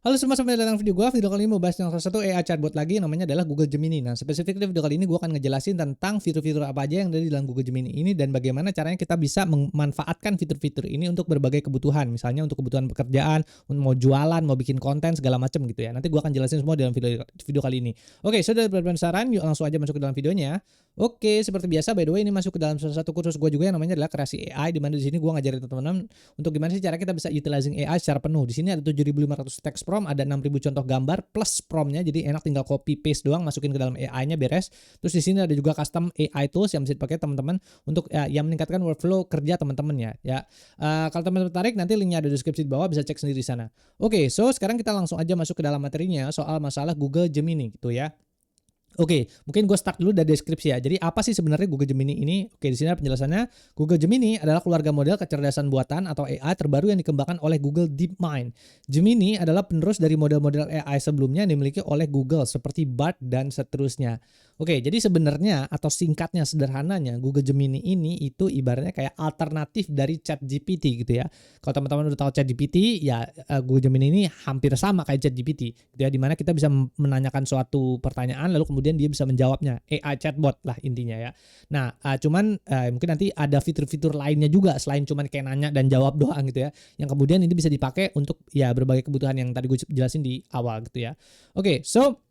Halo semua, selamat datang di video gua. Video kali ini mau bahas yang salah satu AI chatbot lagi, namanya adalah Google Gemini. Nah, spesifik di video kali ini gua akan ngejelasin tentang fitur-fitur apa aja yang ada di dalam Google Gemini ini dan bagaimana caranya kita bisa memanfaatkan fitur-fitur ini untuk berbagai kebutuhan. Misalnya untuk kebutuhan pekerjaan, mau jualan, mau bikin konten segala macam gitu ya. Nanti gua akan jelasin semua dalam video kali ini. Oke, sudah penasaran? Yuk langsung aja masuk ke dalam videonya. Oke, seperti biasa, by the way, ini masuk ke dalam salah satu kursus gua juga yang namanya adalah kreasi AI, di mana di sini gua ngajarin teman-teman untuk gimana sih cara kita bisa utilizing AI secara penuh. Di sini ada 7.500 text prompt, ada 6.000 contoh gambar plus promptnya, jadi enak tinggal copy paste doang, masukin ke dalam AI-nya beres. Terus di sini ada juga custom AI tools yang bisa dipakai teman-teman untuk yang meningkatkan workflow kerja teman-teman ya. Kalau teman-teman tertarik, nanti linknya ada di deskripsi di bawah, bisa cek sendiri di sana. Oke, so sekarang kita langsung aja masuk ke dalam materinya soal masalah Google Gemini gitu ya. Oke, mungkin gue start dulu dari deskripsi ya. Jadi apa sih sebenarnya Google Gemini ini? Oke, di sini ada penjelasannya. Google Gemini adalah keluarga model kecerdasan buatan atau AI terbaru yang dikembangkan oleh Google DeepMind. Gemini adalah penerus dari model-model AI sebelumnya yang dimiliki oleh Google seperti Bard dan seterusnya. Oke, jadi sebenarnya atau singkatnya sederhananya Google Gemini ini itu ibaratnya kayak alternatif dari ChatGPT gitu ya. Kalau teman-teman udah tahu ChatGPT, ya Google Gemini ini hampir sama kayak ChatGPT gitu ya, dimana kita bisa menanyakan suatu pertanyaan lalu kemudian dia bisa menjawabnya, AI chatbot lah intinya ya. Nah, cuman mungkin nanti ada fitur-fitur lainnya juga selain cuman kayak nanya dan jawab doang gitu ya, yang kemudian ini bisa dipakai untuk ya berbagai kebutuhan yang tadi gue jelasin di awal gitu ya. Oke, so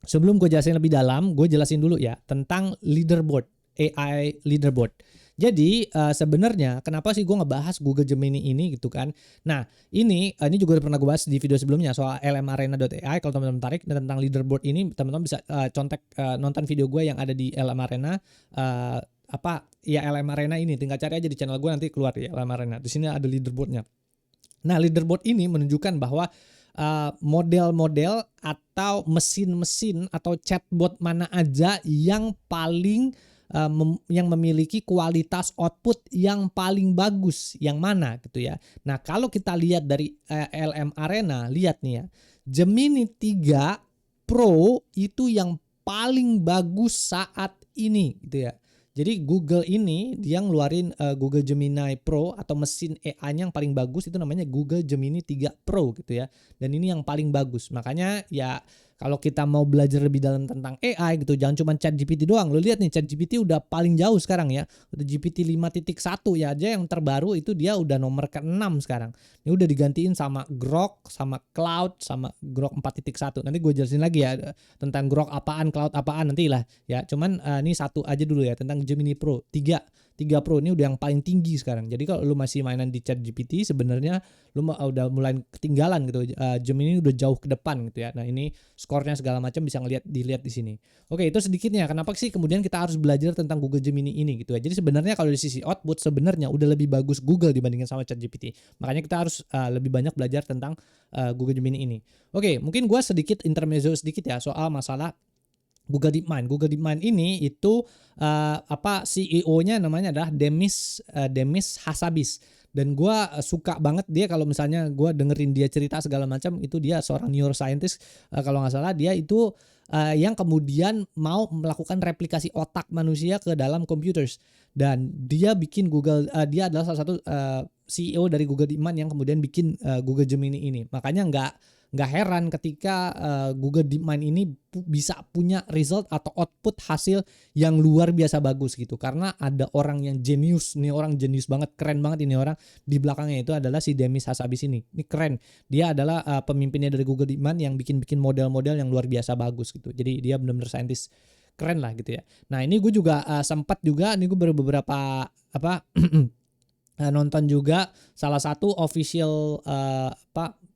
sebelum gue jelasin lebih dalam, gue jelasin dulu ya tentang leaderboard, AI leaderboard. Jadi sebenarnya kenapa sih gue ngebahas Google Gemini ini gitu kan? Nah ini juga udah pernah gue bahas di video sebelumnya soal lmarena.ai. Kalau teman-teman tertarik tentang leaderboard ini, teman-teman bisa contek nonton video gue yang ada di LM Arena. LM Arena ini tinggal cari aja di channel gue, nanti keluar ya LM Arena. Di sini ada leaderboardnya. Nah leaderboard ini menunjukkan bahwa model-model atau mesin-mesin atau chatbot mana aja yang paling yang memiliki kualitas output yang paling bagus, yang mana gitu ya. Nah kalau kita lihat dari LM Arena, lihat nih ya, Gemini 3 Pro itu yang paling bagus saat ini gitu ya. Jadi Google ini dia ngeluarin Google Gemini Pro atau mesin AI-nya yang paling bagus itu namanya Google Gemini 3 Pro gitu ya. Dan ini yang paling bagus. Makanya ya kalau kita mau belajar lebih dalam tentang AI gitu, jangan cuma ChatGPT doang. Lo lihat nih, ChatGPT udah paling jauh sekarang ya. Udah GPT 5.1 ya aja yang terbaru itu dia udah nomor ke-6 sekarang. Ini udah digantiin sama Grok, sama Cloud, sama Grok 4.1. Nanti gue jelasin lagi ya tentang Grok apaan, Cloud apaan nanti lah ya. Cuman ini satu aja dulu ya tentang Gemini Pro 3 Pro ini udah yang paling tinggi sekarang. Jadi kalau lu masih mainan di ChatGPT sebenarnya lu udah mulai ketinggalan gitu. Gemini udah jauh ke depan gitu ya. Nah, ini skornya segala macam bisa dilihat di sini. Oke, itu sedikitnya kenapa sih kemudian kita harus belajar tentang Google Gemini ini gitu ya. Jadi sebenarnya kalau dari sisi output sebenarnya udah lebih bagus Google dibandingkan sama ChatGPT. Makanya kita harus lebih banyak belajar tentang Google Gemini ini. Oke, mungkin gue sedikit intermezzo sedikit ya soal masalah Google DeepMind. Google DeepMind ini itu CEO-nya namanya adalah Demis Hassabis. Dan gue suka banget dia kalau misalnya gue dengerin dia cerita segala macam, itu dia seorang neuroscientist kalau nggak salah. Dia itu yang kemudian mau melakukan replikasi otak manusia ke dalam computers. Dan dia bikin dia adalah salah satu CEO dari Google DeepMind yang kemudian bikin Google Gemini ini. Makanya nggak heran ketika Google DeepMind ini bisa punya result atau output hasil yang luar biasa bagus gitu, karena ada orang yang jenius. Nih orang jenius banget, keren banget ini orang. Di belakangnya itu adalah si Demis Hassabis ini keren. Dia adalah pemimpinnya dari Google DeepMind yang bikin model-model yang luar biasa bagus gitu. Jadi dia benar-benar saintis keren lah gitu ya. Nah ini gue juga sempat juga nih gue beberapa nonton juga salah satu official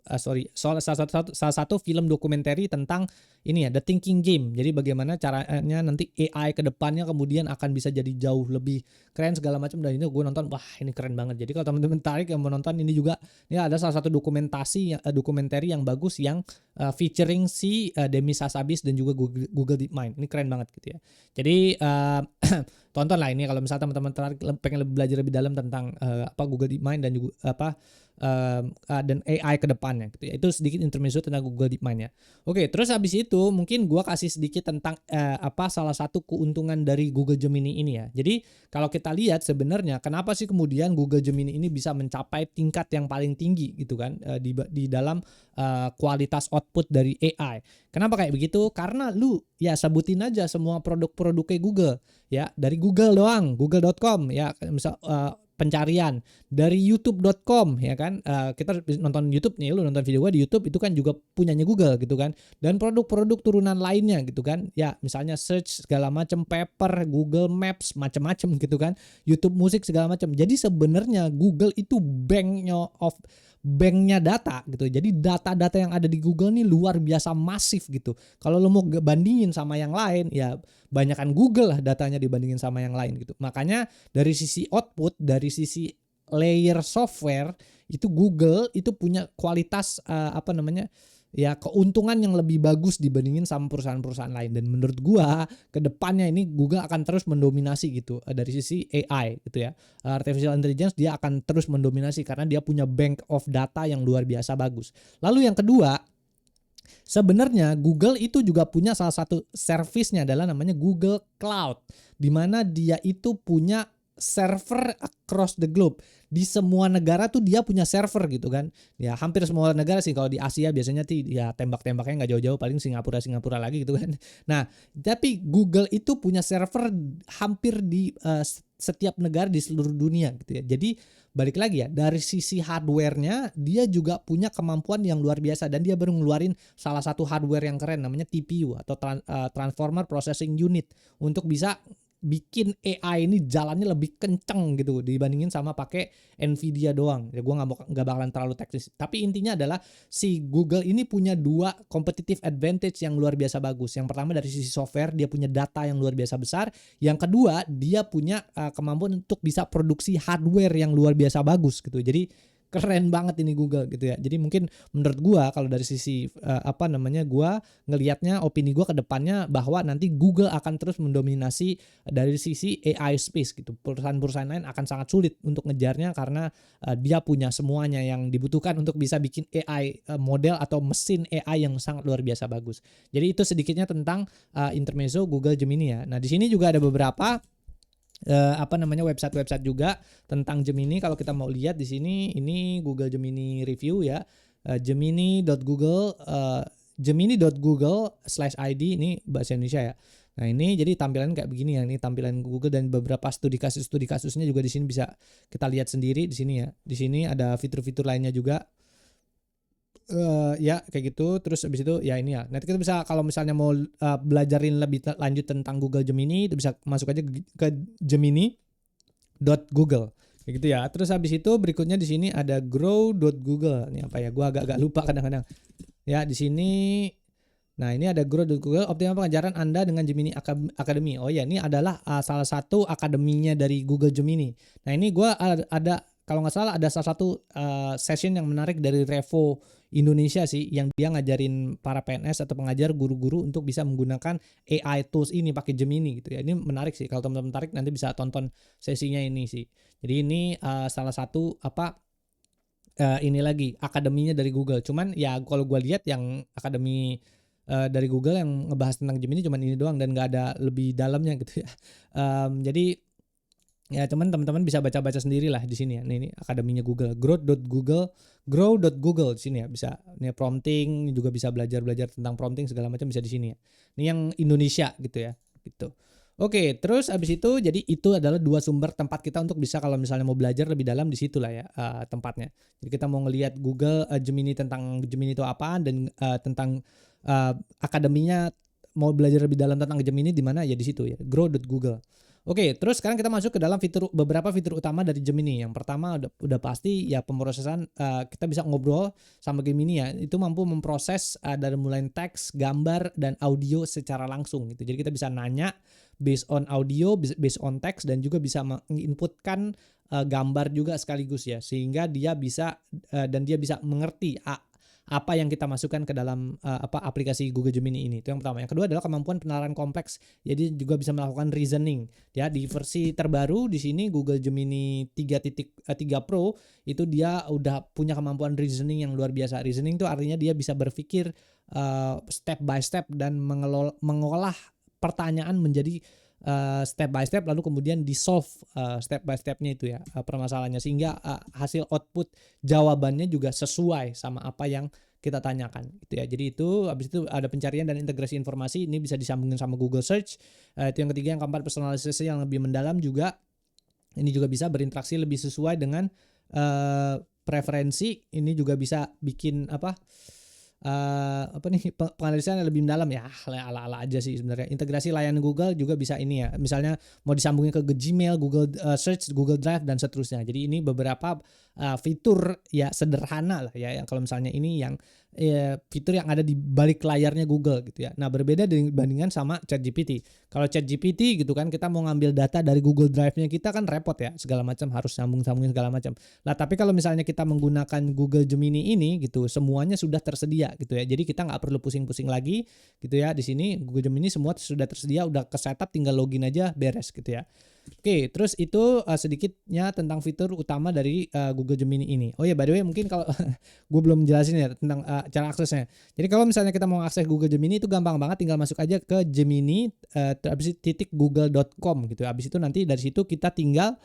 salah satu film dokumenter tentang ini ya, The Thinking Game. Jadi bagaimana caranya nanti AI ke depannya kemudian akan bisa jadi jauh lebih keren segala macam. Dan ini gue nonton, wah ini keren banget. Jadi kalau teman-teman tertarik yang mau nonton ini juga, ini ada salah satu dokumenter yang bagus yang featuring si Demis Hassabis dan juga Google DeepMind. Ini keren banget gitu ya. Jadi tonton lah ini kalau misalnya teman-teman pengen belajar lebih dalam tentang Google DeepMind dan juga dan AI ke depannya gitu ya. Itu sedikit intermezzo tentang Google DeepMind ya. Oke, terus habis itu mungkin gua kasih sedikit tentang salah satu keuntungan dari Google Gemini ini ya. Jadi kalau kita lihat sebenarnya kenapa sih kemudian Google Gemini ini bisa mencapai tingkat yang paling tinggi gitu kan di dalam kualitas output dari AI. Kenapa kayak begitu? Karena lu ya sebutin aja semua produk-produknya Google ya, dari Google doang, google.com ya, misal pencarian dari youtube.com ya kan, kita nonton YouTube nih, lu nonton video gua di YouTube itu kan juga punyanya Google gitu kan, dan produk-produk turunan lainnya gitu kan ya, misalnya search segala macam, Paper, Google Maps, macam-macam gitu kan, YouTube musik segala macam. Jadi sebenarnya Google itu banknya data gitu. Jadi data-data yang ada di Google nih luar biasa masif gitu. Kalau lo mau bandingin sama yang lain ya banyakan Google lah datanya dibandingin sama yang lain gitu. Makanya dari sisi output, dari sisi layer software itu Google itu punya kualitas keuntungan yang lebih bagus dibandingin sama perusahaan-perusahaan lain. Dan menurut gua ke depannya ini Google akan terus mendominasi gitu dari sisi AI gitu ya. Artificial intelligence dia akan terus mendominasi karena dia punya bank of data yang luar biasa bagus. Lalu yang kedua, sebenarnya Google itu juga punya salah satu servisnya adalah namanya Google Cloud, di mana dia itu punya server across the globe. Di semua negara tuh dia punya server gitu kan. Ya hampir semua negara sih, kalau di Asia biasanya ya tembak-tembaknya nggak jauh-jauh, paling Singapura lagi gitu kan. Nah, tapi Google itu punya server hampir di setiap negara di seluruh dunia gitu ya. Jadi balik lagi ya, dari sisi hardware-nya dia juga punya kemampuan yang luar biasa, dan dia baru ngeluarin salah satu hardware yang keren namanya TPU atau Transformer Processing Unit, untuk bisa bikin AI ini jalannya lebih kenceng gitu dibandingin sama pakai Nvidia doang. Ya gue nggak bakalan terlalu teknis. Tapi intinya adalah si Google ini punya dua competitive advantage yang luar biasa bagus. Yang pertama dari sisi software, dia punya data yang luar biasa besar. Yang kedua, dia punya kemampuan untuk bisa produksi hardware yang luar biasa bagus gitu. Jadi keren banget ini Google gitu ya. Jadi mungkin menurut gua kalau dari sisi gua ngelihatnya, opini gua ke depannya bahwa nanti Google akan terus mendominasi dari sisi AI space gitu. Perusahaan-perusahaan lain akan sangat sulit untuk ngejarnya karena dia punya semuanya yang dibutuhkan untuk bisa bikin AI model atau mesin AI yang sangat luar biasa bagus. Jadi itu sedikitnya tentang intermezzo Google Gemini ya. Nah, di sini juga ada beberapa website-website juga tentang Gemini. Kalau kita mau lihat di sini, ini Google Gemini review ya, gemini.google/id, ini bahasa Indonesia ya. Nah, ini jadi tampilan kayak begini ya, ini tampilan Google dan beberapa studi kasusnya juga di sini bisa kita lihat sendiri di sini ya. Di sini ada fitur-fitur lainnya juga. Ya kayak gitu. Terus habis itu ya ini ya, nanti kita bisa kalau misalnya mau belajarin lebih lanjut tentang Google Gemini, itu bisa masuk aja ke gemini.google kayak gitu ya. Terus habis itu berikutnya di sini ada grow.google. Ini apa ya, gua agak lupa kadang-kadang ya di sini. Nah, ini ada grow.google, optimal pengajaran Anda dengan Gemini Academy. Oh ya, ini adalah salah satu akademinya dari Google Gemini. Nah, ini gua ada kalau nggak salah ada salah satu session yang menarik dari Revo Indonesia sih, yang dia ngajarin para PNS atau pengajar guru-guru untuk bisa menggunakan AI tools ini pakai Gemini gitu ya. Ini menarik sih, kalau teman-teman tertarik nanti bisa tonton sesinya ini sih. Jadi ini salah satu ini lagi akademinya dari Google. Cuman ya kalau gue lihat yang akademi dari Google yang ngebahas tentang Gemini cuman ini doang dan nggak ada lebih dalamnya gitu ya. Jadi ya teman-teman bisa baca-baca sendiri lah di sini ya. Ini akademinya Google, grow.google di sini ya. Bisa ini prompting, juga bisa belajar tentang prompting segala macam bisa di sini ya. Ini yang Indonesia gitu ya, gitu. Oke, terus abis itu jadi itu adalah dua sumber tempat kita untuk bisa kalau misalnya mau belajar lebih dalam di situ lah ya tempatnya. Jadi kita mau ngelihat Google Gemini, tentang Gemini itu apaan, dan tentang akademinya mau belajar lebih dalam tentang Gemini di mana ya, di situ ya, grow.google. Oke, terus sekarang kita masuk ke dalam beberapa fitur utama dari Gemini. Yang pertama udah pasti ya pemrosesan, kita bisa ngobrol sama Gemini ya. Itu mampu memproses dari mulai teks, gambar, dan audio secara langsung gitu. Jadi kita bisa nanya based on audio, based on teks, dan juga bisa menginputkan gambar juga sekaligus ya. Sehingga dia bisa dan dia bisa mengerti apa yang kita masukkan ke dalam aplikasi Google Gemini ini. Itu yang pertama. Yang kedua adalah kemampuan penalaran kompleks. Jadi juga bisa melakukan reasoning. Ya, di versi terbaru di sini Google Gemini 3.3 Pro itu dia udah punya kemampuan reasoning yang luar biasa. Reasoning itu artinya dia bisa berpikir step by step dan mengolah pertanyaan menjadi step by step, lalu kemudian di solve step by stepnya itu ya permasalahannya, sehingga hasil output jawabannya juga sesuai sama apa yang kita tanyakan gitu ya. Jadi itu habis itu ada pencarian dan integrasi informasi, ini bisa disambungin sama Google Search. Itu yang ketiga. Yang keempat, personalisasi yang lebih mendalam juga, ini juga bisa berinteraksi lebih sesuai dengan preferensi. Ini juga bisa bikin penganalisan lebih mendalam ya, ala-ala aja sih sebenarnya. Integrasi layanan Google juga bisa ini ya, misalnya mau disambungin ke Gmail, Google Search, Google Drive dan seterusnya. Jadi ini beberapa fitur ya sederhana lah ya, yang kalau misalnya ini yang fitur yang ada di balik layarnya Google gitu ya. Nah, berbeda dibandingkan sama ChatGPT. Kalau ChatGPT gitu kan, kita mau ngambil data dari Google Drive-nya kita kan repot ya, segala macam harus sambungin segala macam. Nah, tapi kalau misalnya kita menggunakan Google Gemini ini gitu, semuanya sudah tersedia gitu ya. Jadi kita nggak perlu pusing-pusing lagi gitu ya. Di sini Google Gemini semua sudah tersedia, udah ke setup, tinggal login aja beres gitu ya. Oke, terus itu sedikitnya tentang fitur utama dari Google Gemini ini. Oh ya, by the way, mungkin kalau gue belum jelasin ya tentang cara aksesnya. Jadi kalau misalnya kita mau akses Google Gemini itu gampang banget, tinggal masuk aja ke gemini.google.com gitu. Habis itu nanti dari situ kita tinggal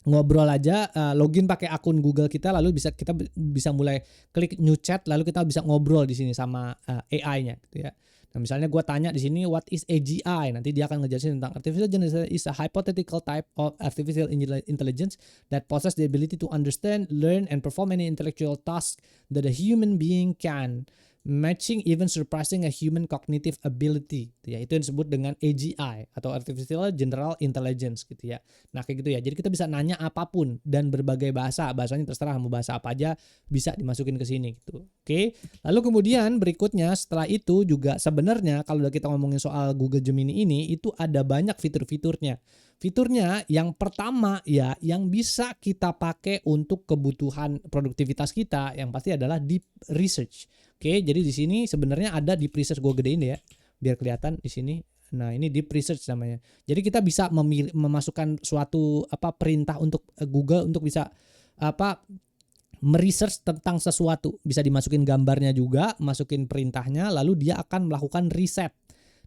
ngobrol aja, login pakai akun Google kita, lalu kita bisa mulai klik new chat, lalu kita bisa ngobrol di sini sama AI-nya gitu ya. Nah, misalnya gue tanya di sini what is AGI, nanti dia akan ngejelasin tentang artificial intelligence is a hypothetical type of artificial intelligence that possesses the ability to understand, learn, and perform any intellectual task that a human being can, matching even surpassing a human cognitive ability, ya, itu yang disebut dengan AGI atau Artificial General Intelligence gitu ya. Nah, kayak gitu ya. Jadi kita bisa nanya apapun dan berbagai bahasanya terserah, mau bahasa apa aja bisa dimasukin ke sini gitu. Oke. Lalu kemudian berikutnya setelah itu juga sebenarnya kalau kita ngomongin soal Google Gemini ini, itu ada banyak fitur-fiturnya. Fiturnya yang pertama ya, yang bisa kita pakai untuk kebutuhan produktivitas kita, yang pasti adalah deep research. Oke, jadi di sini sebenarnya ada deep research, gue gedein deh ya, biar kelihatan di sini. Nah, ini deep research namanya. Jadi kita bisa memasukkan suatu perintah untuk Google untuk bisa meresearch tentang sesuatu. Bisa dimasukin gambarnya juga, masukin perintahnya, lalu dia akan melakukan riset.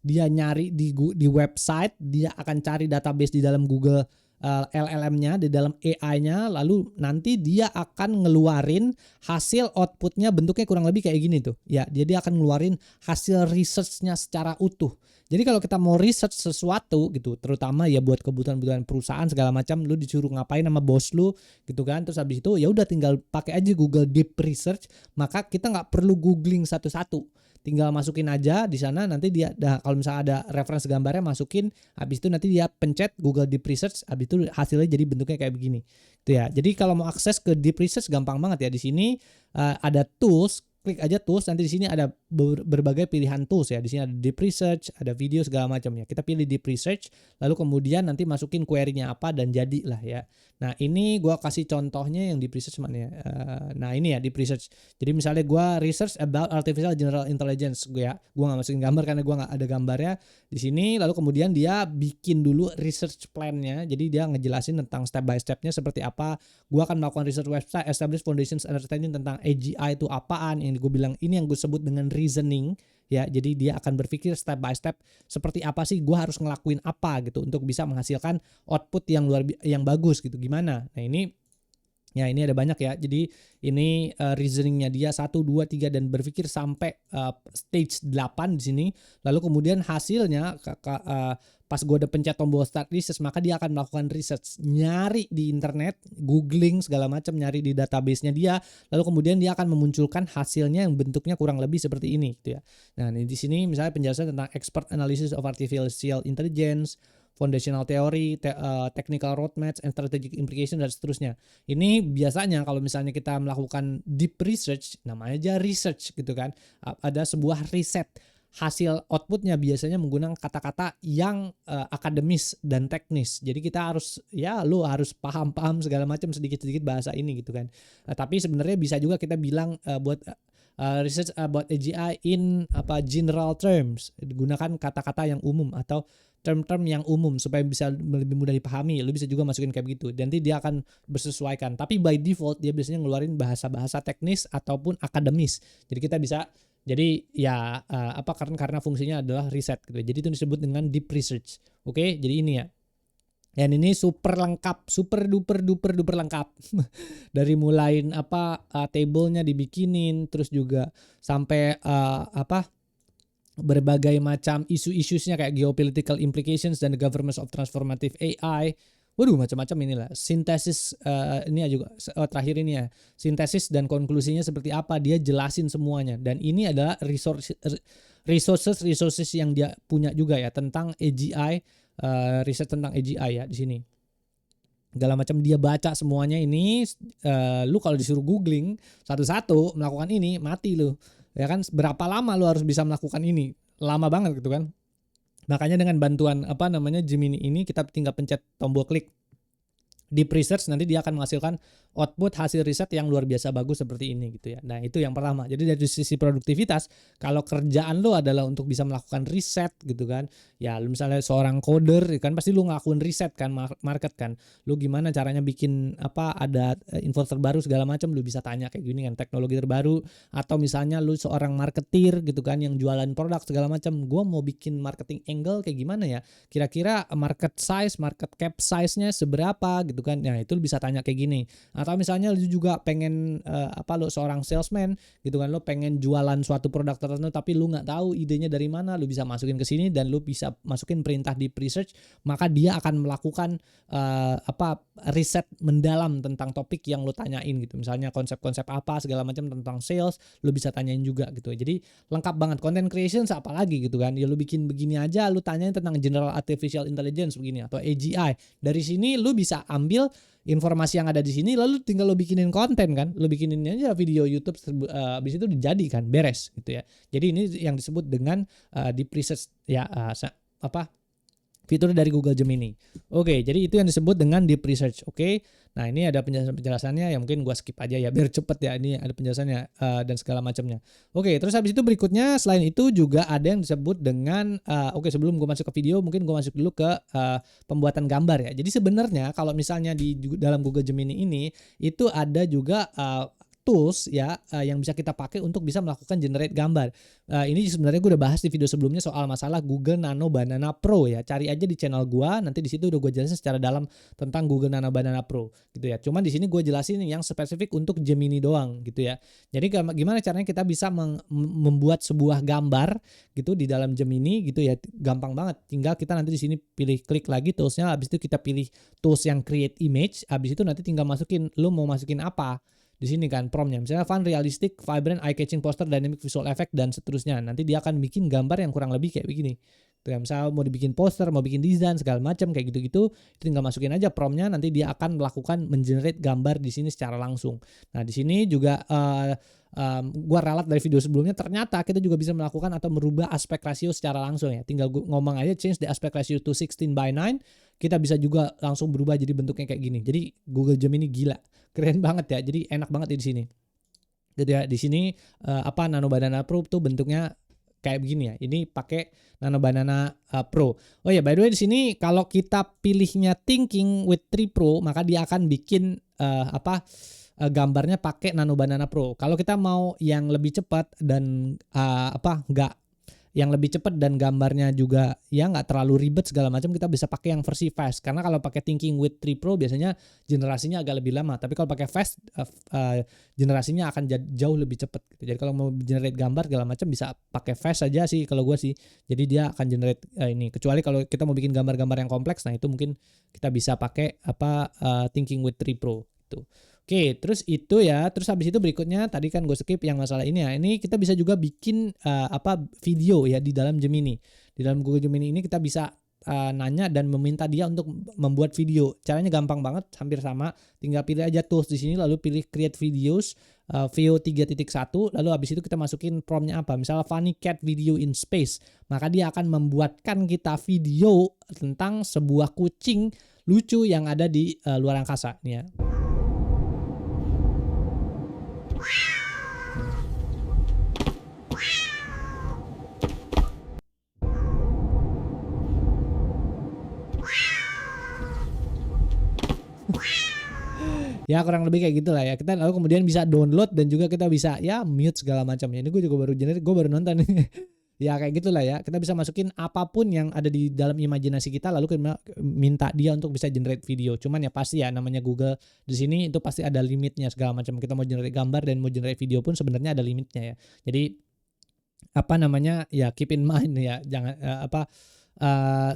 Dia nyari di website, dia akan cari database di dalam Google LLM-nya, di dalam AI-nya, lalu nanti dia akan ngeluarin hasil outputnya, bentuknya kurang lebih kayak gini tuh. Ya, dia akan ngeluarin hasil research-nya secara utuh. Jadi kalau kita mau research sesuatu gitu, terutama ya buat kebutuhan perusahaan segala macam, lu disuruh ngapain sama bos lu gitu kan, terus habis itu ya udah tinggal pakai aja Google Deep Research, maka kita nggak perlu googling satu-satu. Tinggal masukin aja di sana, nanti dia kalau misalnya ada referensi gambarnya masukin, habis itu nanti dia pencet Google Deep Research, habis itu hasilnya jadi bentuknya kayak begini. Itu ya. Jadi kalau mau akses ke Deep Research gampang banget ya. Di sini ada tools, klik aja tools, nanti di sini ada berbagai pilihan tools ya. Di sini ada Deep Research, ada video segala macam ya. Kita pilih Deep Research, lalu kemudian nanti masukin query-nya apa dan jadilah ya. Nah, ini gua kasih contohnya yang Deep Research mana ya. Nah, ini ya Deep Research. Jadi misalnya gua research about artificial general intelligence, gua nggak masukin gambar karena gua nggak ada gambarnya di sini. Lalu kemudian dia bikin dulu research plan-nya. Jadi dia ngejelasin tentang step by step-nya seperti apa. Gua akan melakukan research website, establish foundations understanding tentang AGI itu apaan. Yang gue bilang ini yang gue sebut dengan reasoning ya. Jadi dia akan berpikir step by step seperti apa sih gue harus ngelakuin apa gitu untuk bisa menghasilkan output yang bagus gitu. Gimana? Nah, ini ada banyak ya. Jadi ini reasoningnya dia 1, 2, 3 dan berpikir sampai stage 8 di sini. Lalu kemudian hasilnya pas gue udah pencet tombol start research, maka dia akan melakukan research, nyari di internet, googling segala macam, nyari di database-nya dia, lalu kemudian dia akan memunculkan hasilnya yang bentuknya kurang lebih seperti ini gitu ya. Nah, di sini misalnya penjelasan tentang expert analysis of artificial intelligence, foundational theory, technical roadmaps, and strategic implication dan seterusnya. Ini biasanya kalau misalnya kita melakukan deep research, namanya aja research gitu kan, ada sebuah riset. hasil outputnya biasanya menggunakan kata-kata yang akademis dan teknis. Jadi kita harus lu harus paham segala macam sedikit-sedikit bahasa ini gitu kan. Tapi sebenarnya bisa juga kita bilang buat research about AGI in general terms. Gunakan kata-kata yang umum atau term-term yang umum supaya bisa lebih mudah dipahami. Lu bisa juga masukin kayak begitu. Nanti dia akan bersesuaikan. Tapi by default dia biasanya ngeluarin bahasa-bahasa teknis ataupun akademis. Jadi kita bisa karena fungsinya adalah riset gitu. Jadi itu disebut dengan deep research. Oke, jadi ini ya. Dan ini super lengkap, super duper lengkap. Dari mulai table-nya dibikinin, terus juga sampai berbagai macam isu-isunya kayak geopolitical implications dan the governance of transformative AI. Waduh, macam-macam inilah. Sintesis ini juga terakhir ini ya. Sintesis dan konklusinya seperti apa, dia jelasin semuanya. Dan ini adalah resources yang dia punya juga ya tentang AGI, riset tentang AGI ya di sini. Segala macam dia baca semuanya ini. Lu kalau disuruh googling satu-satu melakukan ini mati lu. Ya kan, berapa lama lu harus bisa melakukan ini? Lama banget gitu kan. Makanya dengan bantuan Gemini ini kita tinggal pencet tombol klik deep research, nanti dia akan menghasilkan output hasil riset yang luar biasa bagus seperti ini gitu ya. Nah, itu yang pertama. Jadi dari sisi produktivitas, kalau kerjaan lo adalah untuk bisa melakukan riset gitu kan. Ya, lu misalnya seorang coder kan pasti lu ngelakuin riset kan, market kan. Lu gimana caranya bikin ada info terbaru segala macam, lu bisa tanya kayak gini kan, teknologi terbaru. Atau misalnya lu seorang marketer gitu kan yang jualan produk segala macam, gua mau bikin marketing angle kayak gimana ya? Kira-kira market cap size-nya seberapa gitu kan. Nah, itu lu bisa tanya kayak gini. Atau misalnya lu juga pengen lu seorang salesman gitu kan, lu pengen jualan suatu produk tertentu tapi lu nggak tahu idenya dari mana, lu bisa masukin ke sini dan lu bisa masukin perintah deep research, maka dia akan melakukan riset mendalam tentang topik yang lu tanyain gitu. Misalnya konsep-konsep apa segala macam tentang sales, lu bisa tanyain juga gitu. Jadi lengkap banget. Content creation apalagi gitu kan. Ya lu bikin begini aja, lu tanyain tentang general artificial intelligence begini atau AGI. Dari sini lu bisa ambil informasi yang ada di sini, lalu tinggal lo bikinin konten kan, lo bikinin aja video YouTube, habis itu dijadikan beres gitu ya. Jadi ini yang disebut dengan deep research ya, fitur dari Google Gemini. Oke, jadi itu yang disebut dengan deep research. Oke, nah ini ada penjelasannya ya, mungkin gua skip aja ya biar cepet ya. Ini ada penjelasannya dan segala macamnya. Oke, terus habis itu berikutnya selain itu juga ada yang disebut dengan sebelum gua masuk ke video, mungkin gua masuk dulu ke pembuatan gambar ya. Jadi sebenarnya kalau misalnya di dalam Google Gemini ini itu ada juga tools ya yang bisa kita pakai untuk bisa melakukan generate gambar. Ini sebenarnya gue udah bahas di video sebelumnya soal masalah Google Nano Banana Pro ya. Cari aja di channel gue, nanti di situ udah gue jelasin secara dalam tentang Google Nano Banana Pro gitu ya. Cuman di sini gue jelasin yang spesifik untuk Gemini doang gitu ya. Jadi gimana caranya kita bisa membuat sebuah gambar gitu di dalam Gemini gitu ya. Gampang banget. Tinggal kita nanti di sini pilih klik lagi toolsnya, habis itu kita pilih tools yang create image, habis itu nanti tinggal masukin lu mau masukin apa. Di sini kan promptnya misalnya fun, realistic, vibrant, eye-catching poster, dynamic visual effect dan seterusnya. Nanti dia akan bikin gambar yang kurang lebih kayak begini. Tuh, misalnya mau dibikin poster, mau bikin desain segala macam kayak gitu-gitu, tinggal masukin aja promptnya, nanti dia akan melakukan mengenerate gambar di sini secara langsung. Nah, di sini juga gua ralat dari video sebelumnya, ternyata kita juga bisa melakukan atau merubah aspek ratio secara langsung ya. Tinggal ngomong aja change the aspect ratio to 16:9, kita bisa juga langsung berubah jadi bentuknya kayak gini. Jadi Google Gemini gila, keren banget ya. Jadi enak banget ya di sini. Jadi ya di sini Nano Banana Pro tuh bentuknya kayak begini ya. Ini pakai Nano Banana Pro. Oh ya, by the way di sini kalau kita pilihnya Thinking with 3 Pro, maka dia akan bikin gambarnya pakai Nano Banana Pro. Kalau kita mau yang lebih cepat dan yang lebih cepat dan gambarnya juga ya nggak terlalu ribet segala macam, kita bisa pakai yang versi fast. Karena kalau pakai Thinking with 3 Pro biasanya generasinya agak lebih lama, tapi kalau pakai fast generasinya akan jauh lebih cepat gitu. Jadi kalau mau generate gambar segala macam bisa pakai fast saja sih kalau gue sih. Jadi dia akan generate ini. Kecuali kalau kita mau bikin gambar-gambar yang kompleks, nah itu mungkin kita bisa pakai Thinking with 3 Pro gitu. Oke, terus itu ya. Terus habis itu berikutnya tadi kan gue skip yang masalah ini ya. Ini kita bisa juga bikin video ya di dalam Gemini. Di dalam Google Gemini ini kita bisa nanya dan meminta dia untuk membuat video. Caranya gampang banget, hampir sama. Tinggal pilih aja tools di sini lalu pilih create videos. VO 3.1, lalu habis itu kita masukin promptnya apa, misalnya funny cat video in space, maka dia akan membuatkan kita video tentang sebuah kucing lucu yang ada di luar angkasa nih ya. Ya kurang lebih kayak gitulah ya. Kita lalu kemudian bisa download dan juga kita bisa ya mute segala macam ya. Ini gue juga baru generate, gue baru nonton nih. Ya kayak gitulah ya. Kita bisa masukin apapun yang ada di dalam imajinasi kita lalu kita minta dia untuk bisa generate video. Cuman ya pasti ya namanya Google di sini itu pasti ada limitnya segala macam. Kita mau generate gambar dan mau generate video pun sebenarnya ada limitnya ya. Jadi apa namanya ya keep in mind ya, jangan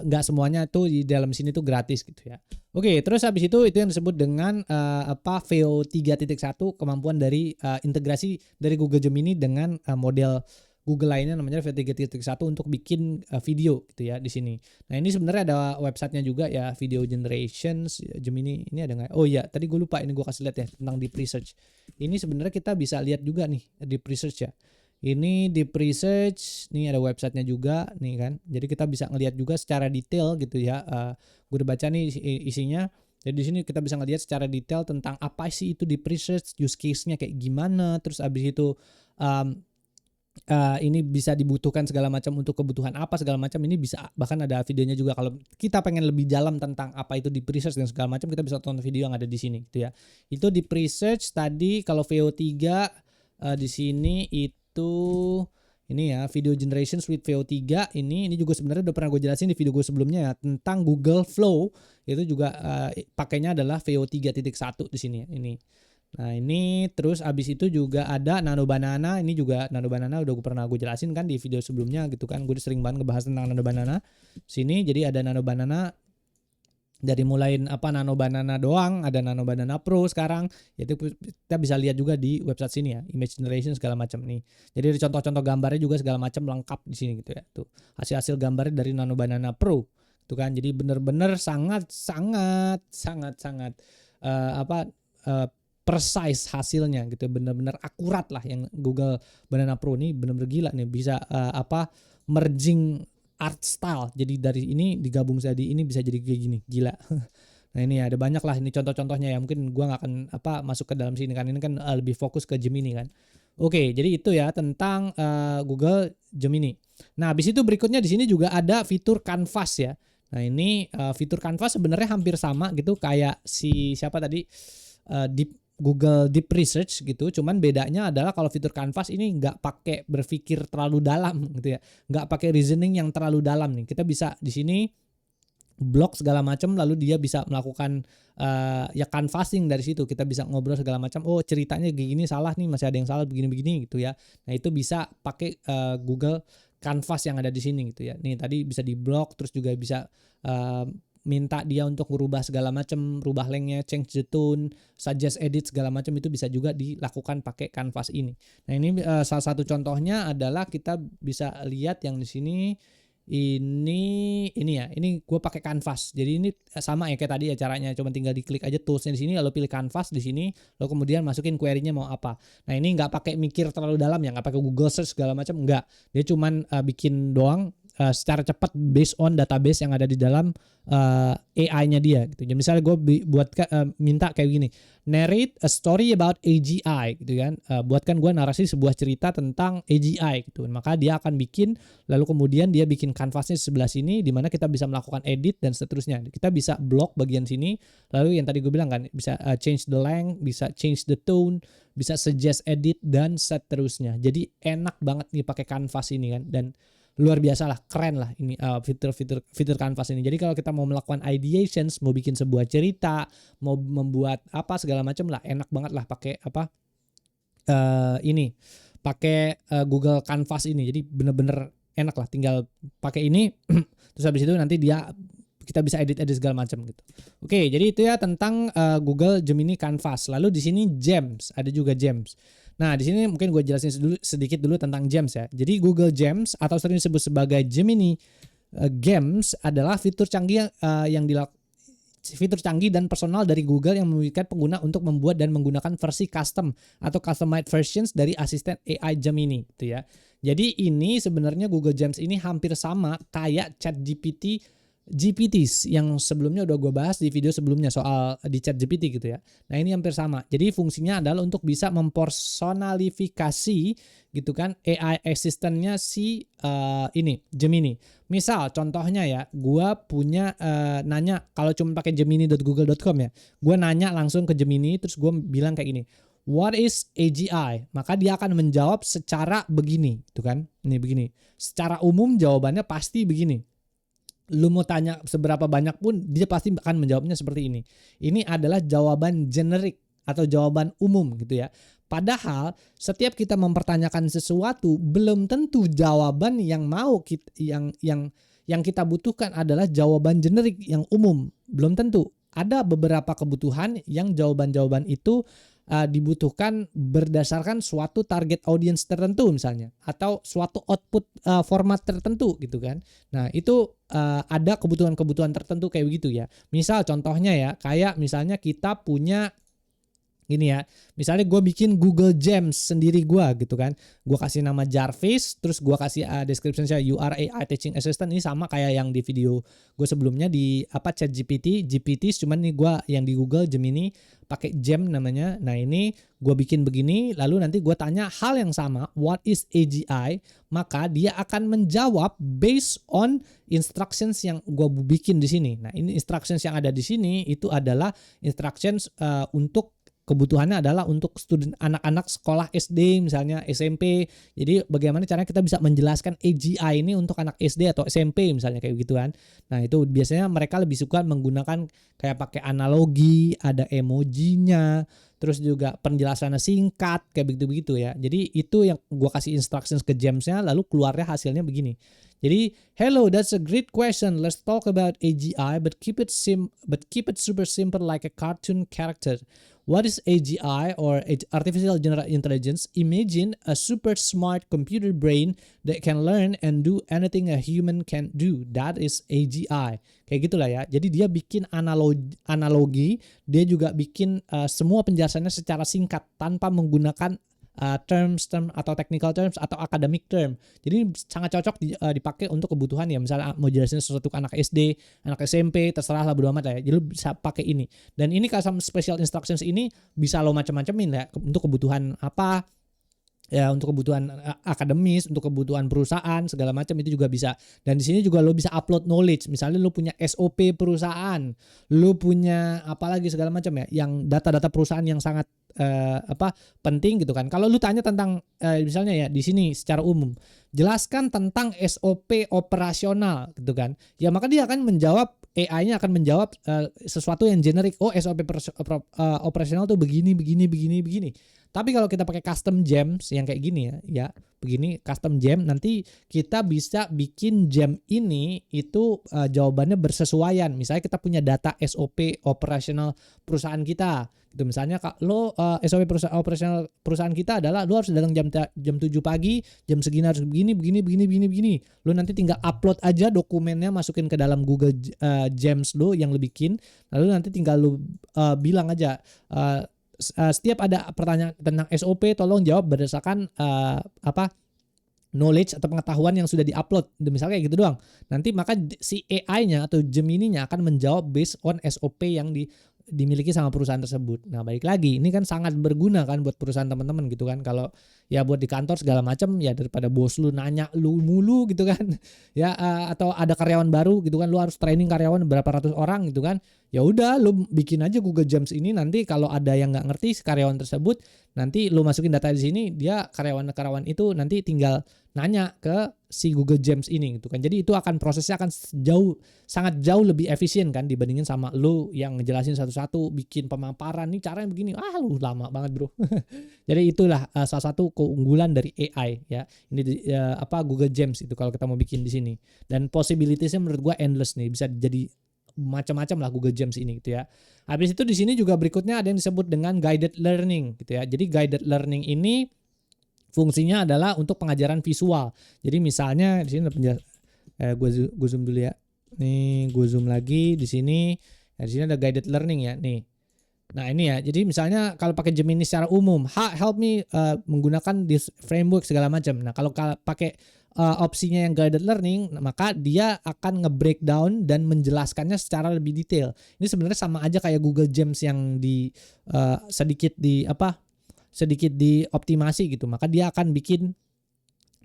nggak semuanya tuh di dalam sini tuh gratis gitu ya. Oke, terus habis itu yang disebut dengan VO 3.1, kemampuan dari integrasi dari Google Gemini dengan model Google lainnya namanya VO 3.1 untuk bikin video gitu ya di sini. Nah, ini sebenarnya ada websitenya juga ya, Video Generations Gemini. Ini ada nggak? Oh iya, tadi gue lupa, ini gue kasih lihat ya tentang deep research. Ini sebenarnya kita bisa lihat juga nih deep research ya. Ini deep research, nih ada websitenya juga nih kan. Jadi kita bisa ngelihat juga secara detail gitu ya. Gue udah baca nih isinya. Jadi di sini kita bisa ngelihat secara detail tentang apa sih itu deep research, use case-nya kayak gimana. Terus abis itu ini bisa dibutuhkan segala macam untuk kebutuhan apa segala macam. Ini bisa bahkan ada videonya juga. Kalau kita pengen lebih dalam tentang apa itu deep research dan segala macam, kita bisa tonton video yang ada di sini gitu ya. Itu deep research tadi. Kalau VO3 di sini itu ini ya, video generation with VO3 ini juga sebenarnya udah pernah gue jelasin di video gue sebelumnya ya tentang Google Flow. Itu juga pakainya adalah VO 3.1 di sini ya, ini. Nah, ini terus abis itu juga ada Nano Banana. Ini juga Nano Banana udah pernah gue jelasin kan di video sebelumnya gitu kan. Gue sering banget ngebahas tentang Nano Banana sini. Jadi ada Nano Banana dari mulai Nano Banana doang, ada Nano Banana Pro sekarang. Itu kita bisa lihat juga di website sini ya, image generation segala macam nih. Jadi ada contoh-contoh gambarnya juga segala macam lengkap di sini gitu ya. Tuh, hasil-hasil gambarnya dari Nano Banana Pro. Tuh kan, jadi bener-bener sangat precise hasilnya gitu, bener-bener akurat lah yang Google Banana Pro ini, bener-bener gila nih, bisa merging art style. Jadi dari ini digabung jadi ini bisa jadi kayak gini, gila. Nah, ini ada banyak lah ini contoh-contohnya ya. Mungkin gua nggak akan masuk ke dalam sini kan, ini kan lebih fokus ke Gemini kan. Oke, jadi itu ya tentang Google Gemini. Nah, habis itu berikutnya di sini juga ada fitur Canvas ya. Nah, ini fitur Canvas sebenarnya hampir sama gitu kayak siapa tadi Google Deep Research gitu, cuman bedanya adalah kalau fitur Canvas ini nggak pakai berpikir terlalu dalam gitu ya, nggak pakai reasoning yang terlalu dalam nih. Kita bisa di sini blok segala macam, lalu dia bisa melakukan ya canvassing dari situ. Kita bisa ngobrol segala macam. Oh, ceritanya gini salah nih, masih ada yang salah begini-begini gitu ya. Nah, itu bisa pakai Google Canvas yang ada di sini gitu ya. Nih tadi bisa di blok, terus juga bisa minta dia untuk merubah segala macam, rubah lengthnya, change the tone, suggest edit segala macam, itu bisa juga dilakukan pakai Canvas ini. Nah, ini salah satu contohnya adalah kita bisa lihat yang di sini ini ya, ini gue pakai Canvas. Jadi ini sama ya kayak tadi ya caranya, cuma tinggal diklik aja toolsnya di sini, lalu pilih Canvas di sini, lalu kemudian masukin query-nya mau apa. Nah, ini nggak pakai mikir terlalu dalam ya, nggak pakai Google Search segala macam, nggak. Dia cuman bikin doang secara cepat based on database yang ada di dalam AI-nya dia gitu. Jadi misalnya gue minta kayak gini, narrate a story about AGI gitu kan, buatkan gue narasi sebuah cerita tentang AGI gitu. Maka dia akan bikin, lalu kemudian dia bikin kanvasnya di sebelah sini, di mana kita bisa melakukan edit dan seterusnya. Kita bisa blok bagian sini, lalu yang tadi gue bilang kan bisa change the length, bisa change the tone, bisa suggest edit dan seterusnya. Jadi enak banget nih pakai Canvas ini kan, dan luar biasa lah, keren lah ini fitur Canvas ini. Jadi kalau kita mau melakukan ideations, mau bikin sebuah cerita, mau membuat apa segala macam lah, enak banget lah pakai ini, pakai Google Canvas ini. Jadi bener-bener enak lah, tinggal pakai ini terus habis itu nanti kita bisa edit segala macam gitu. Oke, jadi itu ya tentang Google Gemini Canvas. Lalu di sini Gems, ada juga Gems. Nah, di sini mungkin gue jelasin sedikit dulu tentang Gems ya. Jadi Google Gems atau sering disebut sebagai Gemini Gems adalah fitur canggih yang fitur canggih dan personal dari Google yang memungkinkan pengguna untuk membuat dan menggunakan versi custom atau customized versions dari asisten AI Gemini gitu ya. Jadi ini sebenarnya Google Gems ini hampir sama kayak GPTs yang sebelumnya udah gue bahas di video sebelumnya soal di ChatGPT gitu ya. Nah ini hampir sama. Jadi fungsinya adalah untuk bisa mempersonalifikasi gitu kan AI asistennya si ini Gemini. Misal contohnya ya, gue punya nanya kalau cuma pakai gemini.google.com ya, gue nanya langsung ke Gemini terus gue bilang kayak gini. What is AGI? Maka dia akan menjawab secara begini, gitu kan? Ini begini. Secara umum jawabannya pasti begini. Lu mau tanya seberapa banyak pun dia pasti akan menjawabnya seperti ini. Ini adalah jawaban generik atau jawaban umum gitu ya. Padahal setiap kita mempertanyakan sesuatu belum tentu jawaban yang mau kita, yang kita butuhkan adalah jawaban generik yang umum. Belum tentu. Ada beberapa kebutuhan yang jawaban-jawaban itu dibutuhkan berdasarkan suatu target audience tertentu misalnya atau suatu output format tertentu gitu kan. Nah itu ada kebutuhan-kebutuhan tertentu kayak begitu ya. Misal contohnya ya kayak misalnya kita punya gini ya, misalnya gue bikin Google Gems sendiri gue gitu kan, gue kasih nama Jarvis, terus gue kasih description saya you are AI teaching assistant. Ini sama kayak yang di video gue sebelumnya di ChatGPT, cuman nih gue yang di Google Gemini pakai Gem namanya. Nah ini gue bikin begini, lalu nanti gue tanya hal yang sama, what is AGI, maka dia akan menjawab based on instructions yang gue bikin di sini. Nah ini instructions yang ada di sini itu adalah instructions untuk kebutuhannya adalah untuk student anak-anak sekolah SD misalnya SMP. Jadi bagaimana caranya kita bisa menjelaskan AGI ini untuk anak SD atau SMP misalnya kayak gitu kan. Nah itu biasanya mereka lebih suka menggunakan kayak pakai analogi, ada emojinya, terus juga penjelasannya singkat kayak begitu-begitu ya. Jadi itu yang gua kasih instructions ke Gemsnya, lalu keluarnya hasilnya begini. Jadi, hello, that's a great question. Let's talk about AGI, but keep it super simple like a cartoon character. What is AGI or artificial general intelligence? Imagine a super smart computer brain that can learn and do anything a human can do. That is AGI. Kayak gitulah ya. Jadi dia bikin analogi, dia juga bikin semua penjelasannya secara singkat tanpa menggunakan terms atau technical terms atau academic term. Jadi sangat cocok dipakai untuk kebutuhan ya. Misalnya mau jelasin sesuatu ke anak SD, anak SMP, terserah lah bodo amat lah ya. Jadi lu bisa pakai ini. Dan ini custom special instructions ini bisa lo macam-macamin ya untuk kebutuhan apa ya, untuk kebutuhan akademis, untuk kebutuhan perusahaan segala macam itu juga bisa. Dan di sini juga lo bisa upload knowledge. Misalnya lo punya SOP perusahaan, lo punya apalagi segala macam ya, yang data-data perusahaan yang sangat penting gitu kan. Kalau lo tanya tentang misalnya ya di sini secara umum, jelaskan tentang SOP operasional gitu kan. Ya maka dia akan menjawab, AI-nya akan menjawab sesuatu yang generik. Oh, SOP operasional tuh begini. Tapi kalau kita pakai custom gems yang kayak gini ya begini custom gem, nanti kita bisa bikin gem ini itu jawabannya bersesuaian. Misalnya kita punya data SOP operasional perusahaan kita. Gitu misalnya lo SOP operasional perusahaan kita adalah lo harus datang jam 7 pagi, jam segini harus begini. Lo nanti tinggal upload aja dokumennya, masukin ke dalam Google Gems lo yang lo bikin. Lalu nanti tinggal lo bilang aja setiap ada pertanyaan tentang SOP tolong jawab berdasarkan knowledge atau pengetahuan yang sudah diupload. Misalnya kayak gitu doang. Nanti maka si AI-nya atau Gemini-nya akan menjawab based on SOP yang dimiliki sama perusahaan tersebut. Nah, balik lagi, ini kan sangat berguna kan buat perusahaan teman-teman gitu kan. Kalau ya buat di kantor segala macam ya, daripada bos lu nanya lu mulu gitu kan. Ya atau ada karyawan baru gitu kan, lu harus training karyawan berapa ratus orang gitu kan. Ya udah lu bikin aja Google Gems ini, nanti kalau ada yang nggak ngerti si karyawan tersebut, nanti lu masukin data di sini, dia karyawan itu nanti tinggal nanya ke si Google Gems ini gitu kan. Jadi itu akan prosesnya akan sangat jauh lebih efisien kan dibandingin sama lu yang ngejelasin satu-satu, bikin pemaparan nih caranya begini. Lu lama banget, Bro. Jadi itulah salah satu keunggulan dari AI ya. Ini Google Gems itu kalau kita mau bikin di sini. Dan possibilities-nya menurut gua endless nih, bisa jadi macam-macam lah Google Gems ini gitu ya. Habis itu di sini juga berikutnya ada yang disebut dengan guided learning gitu ya. Jadi guided learning ini fungsinya adalah untuk pengajaran visual. Jadi misalnya di sini gue zoom dulu ya. Nih gue zoom lagi di sini. Nah, di sini ada guided learning ya nih. Nah ini ya, jadi misalnya kalau pakai Gemini secara umum, help me menggunakan this framework segala macam. Nah kalau pakai opsinya yang guided learning, maka dia akan nge-breakdown dan menjelaskannya secara lebih detail. Ini sebenarnya sama aja kayak Google Gems yang sedikit dioptimasi gitu. Maka dia akan bikin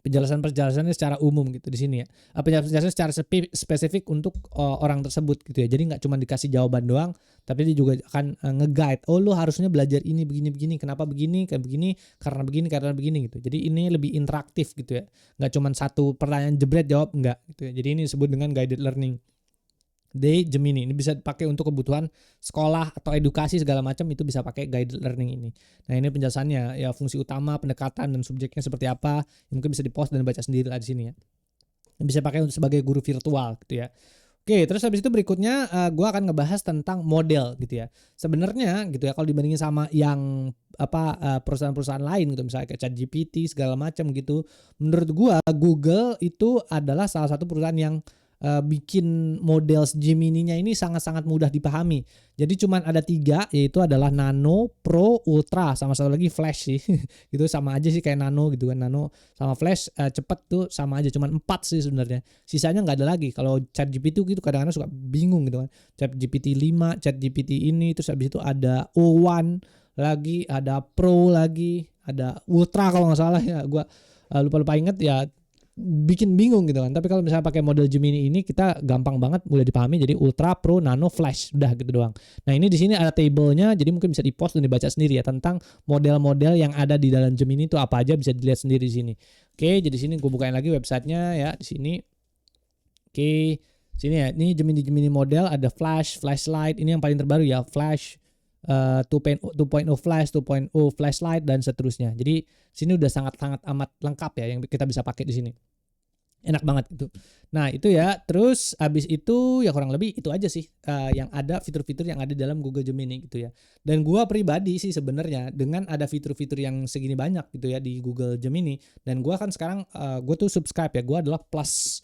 penjelasannya secara umum gitu di sini ya. Penjelasan secara spesifik untuk orang tersebut gitu ya. Jadi nggak cuma dikasih jawaban doang, tapi dia juga akan nge-guide. Oh, lo harusnya belajar ini begini, kenapa begini, kayak begini, karena begini gitu. Jadi ini lebih interaktif gitu ya. Nggak cuma satu pertanyaan jebret jawab enggak gitu ya. Jadi ini disebut dengan guided learning. Gemini ini bisa dipakai untuk kebutuhan sekolah atau edukasi segala macam, itu bisa pakai guided learning ini. Nah ini penjelasannya ya, fungsi utama, pendekatan dan subjeknya seperti apa, mungkin bisa di-pause dan baca sendiri lah di sini ya. Bisa pakai untuk sebagai guru virtual gitu ya. Oke, terus habis itu berikutnya gue akan ngebahas tentang model gitu ya. Sebenarnya gitu ya, kalau dibandingin sama yang perusahaan-perusahaan lain gitu, misalnya kayak ChatGPT segala macam gitu, menurut gue Google itu adalah salah satu perusahaan yang bikin model Gemini-nya ini sangat-sangat mudah dipahami. Jadi cuman ada 3, yaitu adalah Nano, Pro, Ultra, sama satu lagi Flash sih. Gitu sama aja sih kayak Nano gitu kan. Nano sama Flash cepet tuh sama aja, cuman 4 sih sebenarnya. Sisanya nggak ada lagi. Kalau ChatGPT gitu kadang-kadang suka bingung gitu kan. ChatGPT 5, ChatGPT ini, terus habis itu ada O1 lagi, ada Pro lagi, ada Ultra kalau nggak salah ya. Gua lupa inget ya, bikin bingung gitu kan. Tapi kalau misalnya pakai model Gemini ini, kita gampang banget mulai dipahami. Jadi Ultra, Pro, Nano, Flash, udah gitu doang. Nah ini di sini ada tabelnya, jadi mungkin bisa di-post dan dibaca sendiri ya tentang model-model yang ada di dalam Gemini itu apa aja, bisa dilihat sendiri di sini. Oke, jadi sini gue bukain lagi websitenya ya di sini. Oke, sini ya. Ini Gemini model, ada Flash, Flashlight. Ini yang paling terbaru ya, Flash. 2.0 Flash, 2.0 Flashlight dan seterusnya. Jadi sini udah sangat-sangat amat lengkap ya yang kita bisa pakai di sini. Enak banget itu. Nah, itu ya. Terus habis itu ya kurang lebih itu aja sih yang ada, fitur-fitur yang ada dalam Google Gemini gitu ya. Dan gua pribadi sih sebenarnya dengan ada fitur-fitur yang segini banyak gitu ya di Google Gemini, dan gua kan sekarang gua tuh subscribe ya. Gua adalah plus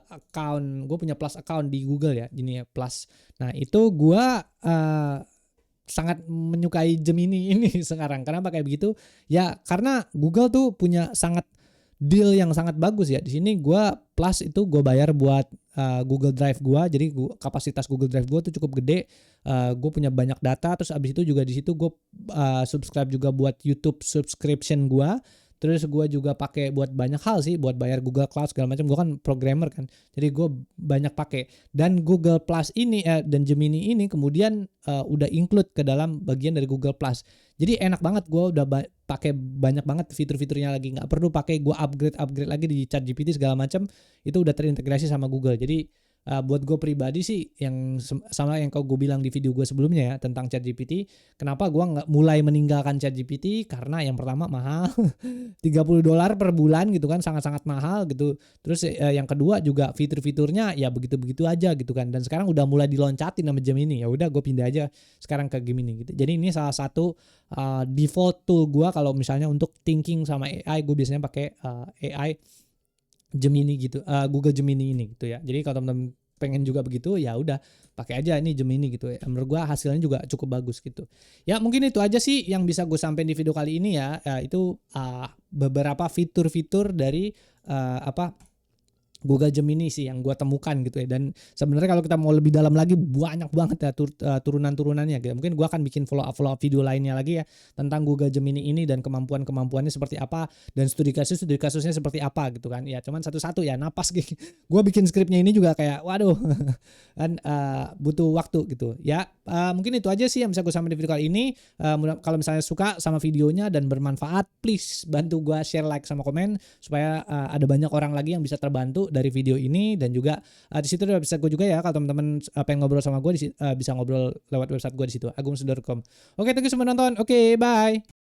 account, gue punya plus account di Google ya, ini ya plus. Nah, itu gua sangat menyukai Gemini ini sekarang. Kenapa kayak begitu? Ya karena Google tuh punya deal yang sangat bagus ya. Di sini gue plus itu gue bayar buat Google Drive gue. Jadi kapasitas Google Drive gue tuh cukup gede. Gue punya banyak data. Terus abis itu juga di situ gue subscribe juga buat YouTube subscription gue. Terus gue juga pakai buat banyak hal sih, buat bayar Google Cloud segala macam. Gue kan programmer kan, jadi gue banyak pakai. Dan Google Plus ini dan Gemini ini kemudian udah include ke dalam bagian dari Google Plus. Jadi enak banget, gue udah pakai banyak banget fitur-fiturnya lagi. Nggak perlu pakai gue upgrade lagi di ChatGPT segala macam. Itu udah terintegrasi sama Google. Jadi buat gue pribadi sih, yang sama yang kau gue bilang di video gue sebelumnya ya tentang ChatGPT, kenapa gue nggak mulai meninggalkan ChatGPT, karena yang pertama mahal $30 per bulan gitu kan, sangat-sangat mahal gitu. Terus yang kedua juga fitur-fiturnya ya begitu-begitu aja gitu kan, dan sekarang udah mulai diloncatin sama Gemini. Ya udah gue pindah aja sekarang ke Gemini gitu. Jadi ini salah satu default tool gue kalau misalnya untuk thinking sama AI. Gue biasanya pakai AI Gemini gitu, Google Gemini ini gitu ya. Jadi kalau teman-teman pengen juga begitu, ya udah pakai aja ini Gemini gitu ya. Menurut gua hasilnya juga cukup bagus gitu. Ya mungkin itu aja sih yang bisa gue sampaikan di video kali ini ya. Itu beberapa fitur-fitur dari Google Gemini sih yang gue temukan gitu ya. Dan sebenarnya kalau kita mau lebih dalam lagi, banyak banget ya turunan-turunannya gitu. Mungkin gue akan bikin follow up video lainnya lagi ya tentang Google Gemini ini dan kemampuannya seperti apa, dan studi kasusnya seperti apa gitu kan. Ya cuman satu-satu ya, napas gitu. Gue bikin skripnya ini juga kayak waduh kan butuh waktu gitu ya. Mungkin itu aja sih yang bisa gue sampaikan di video kali ini. Kalau misalnya suka sama videonya dan bermanfaat, please bantu gue share, like sama komen supaya ada banyak orang lagi yang bisa terbantu dari video ini. Dan juga di situ ada bisa gue juga ya, kalau teman-teman pengen ngobrol sama gue bisa ngobrol lewat website gue di situ, agumsudo.com. Oke, thank you semua nonton. Oke, bye.